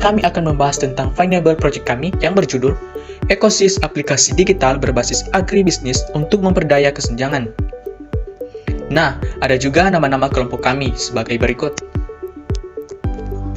kami akan membahas tentang Findable project kami yang berjudul Ekosis Aplikasi Digital Berbasis Agribisnis untuk Memperdaya Kesenjangan. Nah, ada juga nama-nama kelompok kami sebagai berikut.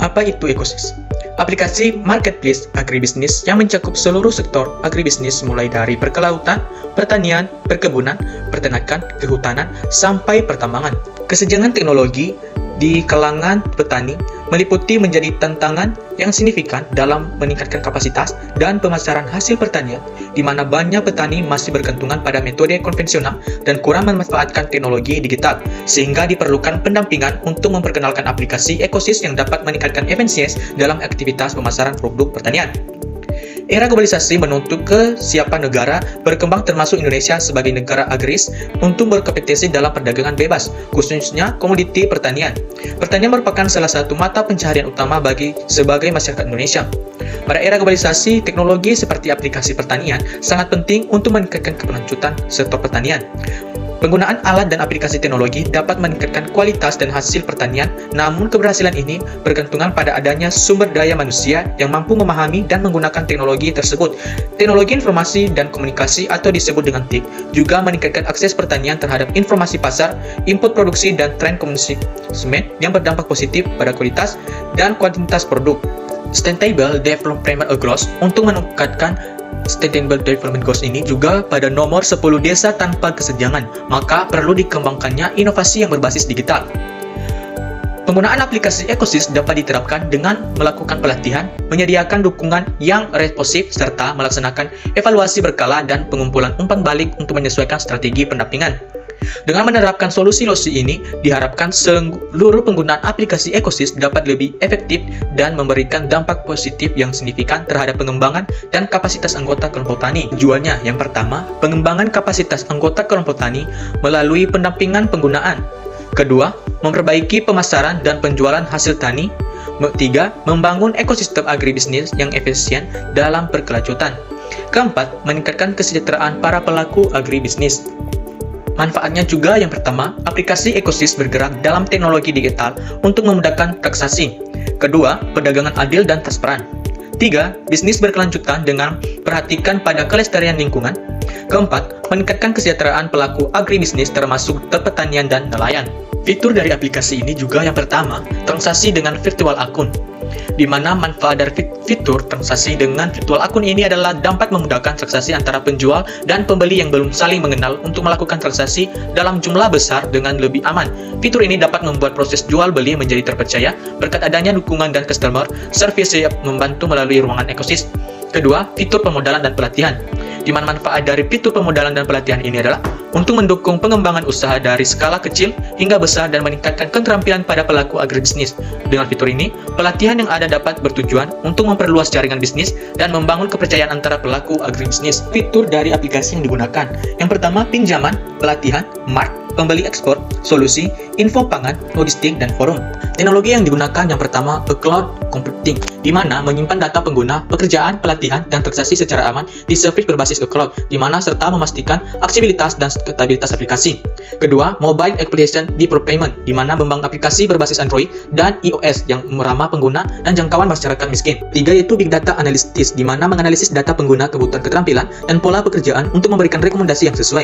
Apa itu Ekosis? Aplikasi marketplace agribisnis yang mencakup seluruh sektor agribisnis mulai dari perkelautan, pertanian, perkebunan, peternakan, kehutanan, sampai pertambangan. Kesenjangan teknologi di kalangan petani meliputi menjadi tantangan yang signifikan dalam meningkatkan kapasitas dan pemasaran hasil pertanian, di mana banyak petani masih bergantungan pada metode konvensional dan kurang memanfaatkan teknologi digital, sehingga diperlukan pendampingan untuk memperkenalkan aplikasi Ekosis yang dapat meningkatkan efisiensi dalam aktivitas pemasaran produk pertanian. Era globalisasi menuntut kesiapan negara berkembang termasuk Indonesia sebagai negara agraris untuk berkompetisi dalam perdagangan bebas, khususnya komoditi pertanian. Pertanian merupakan salah satu mata pencaharian utama sebagai masyarakat Indonesia. Pada era globalisasi, teknologi seperti aplikasi pertanian sangat penting untuk meningkatkan keberlanjutan sektor pertanian. Penggunaan alat dan aplikasi teknologi dapat meningkatkan kualitas dan hasil pertanian, namun keberhasilan ini bergantungan pada adanya sumber daya manusia yang mampu memahami dan menggunakan teknologi tersebut. Teknologi informasi dan komunikasi atau disebut dengan TIK juga meningkatkan akses pertanian terhadap informasi pasar, input produksi, dan tren konsumen yang berdampak positif pada kualitas dan kuantitas produk. Sustainable Development Goals untuk meningkatkan Sustainable Development Goals ini juga pada nomor 10 desa tanpa kesenjangan, maka perlu dikembangkannya inovasi yang berbasis digital. Penggunaan aplikasi Ekosis dapat diterapkan dengan melakukan pelatihan, menyediakan dukungan yang responsif, serta melaksanakan evaluasi berkala dan pengumpulan umpan balik untuk menyesuaikan strategi pendampingan. Dengan menerapkan solusi-solusi ini, diharapkan seluruh penggunaan aplikasi Ekosis dapat lebih efektif dan memberikan dampak positif yang signifikan terhadap pengembangan dan kapasitas anggota kelompok tani. Tujuannya, yang pertama, pengembangan kapasitas anggota kelompok tani melalui pendampingan penggunaan. Kedua, memperbaiki pemasaran dan penjualan hasil tani. Ketiga, membangun ekosistem agribisnis yang efisien dalam berkelanjutan. Keempat, meningkatkan kesejahteraan para pelaku agribisnis. Manfaatnya juga yang pertama, aplikasi Ekosis bergerak dalam teknologi digital untuk memudahkan transaksi. Kedua, perdagangan adil dan transparan. Tiga, bisnis berkelanjutan dengan perhatikan pada kelestarian lingkungan. Keempat, meningkatkan kesejahteraan pelaku agribisnis termasuk pertanian dan nelayan. Fitur dari aplikasi ini juga yang pertama, transaksi dengan virtual akun, di mana manfaat dari fitur transaksi dengan virtual akun ini adalah dapat memudahkan transaksi antara penjual dan pembeli yang belum saling mengenal untuk melakukan transaksi dalam jumlah besar dengan lebih aman. Fitur ini dapat membuat proses jual beli menjadi terpercaya berkat adanya dukungan dan customer service yang membantu melalui ruangan Ekosis. Kedua, fitur pemodalan dan pelatihan, di mana manfaat dari fitur pemodalan dan pelatihan ini adalah untuk mendukung pengembangan usaha dari skala kecil hingga besar dan meningkatkan keterampilan pada pelaku agribisnis. Dengan fitur ini, pelatihan yang ada dapat bertujuan untuk memperluas jaringan bisnis dan membangun kepercayaan antara pelaku agribisnis. Fitur dari aplikasi yang digunakan, yang pertama, pinjaman, pelatihan, mart, pembeli ekspor, solusi, info pangan, logistik, dan forum. Teknologi yang digunakan yang pertama, cloud computing, di mana menyimpan data pengguna, pekerjaan, pelatihan, dan transaksi secara aman di servis berbasis cloud, di mana serta memastikan aksesibilitas dan stabilitas aplikasi. Kedua, mobile application deployment, di mana membangun aplikasi berbasis Android dan iOS yang meramah pengguna dan jangkauan masyarakat miskin. Tiga, yaitu big data analytics, di mana menganalisis data pengguna, kebutuhan keterampilan, dan pola pekerjaan untuk memberikan rekomendasi yang sesuai.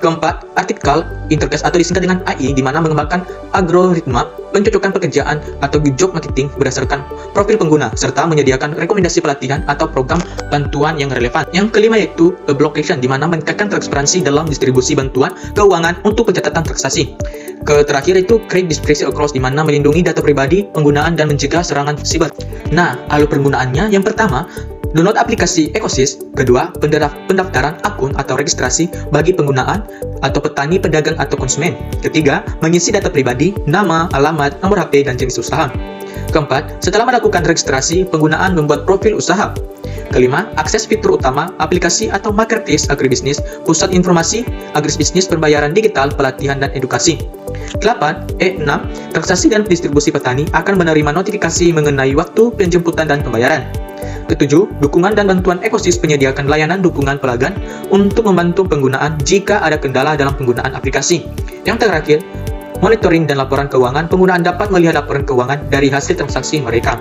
Keempat, artikel interface atau disingkat dengan AI, di mana mengembangkan algoritma pencocokan pekerjaan atau job marketing berdasarkan profil pengguna, serta menyediakan rekomendasi pelatihan atau program bantuan yang relevan. Yang kelima yaitu blockchain, di mana meningkatkan transparansi dalam distribusi bantuan keuangan untuk pencatatan transaksi. Terakhir itu create discretion across, di mana melindungi data pribadi, penggunaan, dan mencegah serangan siber. Nah, alur penggunaannya yang pertama, download aplikasi Ekosis. Kedua, pendaftaran akun atau registrasi bagi penggunaan atau petani, pedagang, atau konsumen. Ketiga, mengisi data pribadi, nama, alamat, nomor HP, dan jenis usaha. Keempat, setelah melakukan registrasi, penggunaan membuat profil usaha. Kelima, akses fitur utama, aplikasi atau marketplace agribisnis, pusat informasi, agribisnis, pembayaran digital, pelatihan, dan edukasi. 6. Transaksi dan distribusi petani akan menerima notifikasi mengenai waktu penjemputan dan pembayaran. Ketujuh, dukungan dan bantuan Ekosis menyediakan layanan dukungan pelanggan untuk membantu penggunaan jika ada kendala dalam penggunaan aplikasi. Yang terakhir, monitoring dan laporan keuangan. Penggunaan dapat melihat laporan keuangan dari hasil transaksi mereka.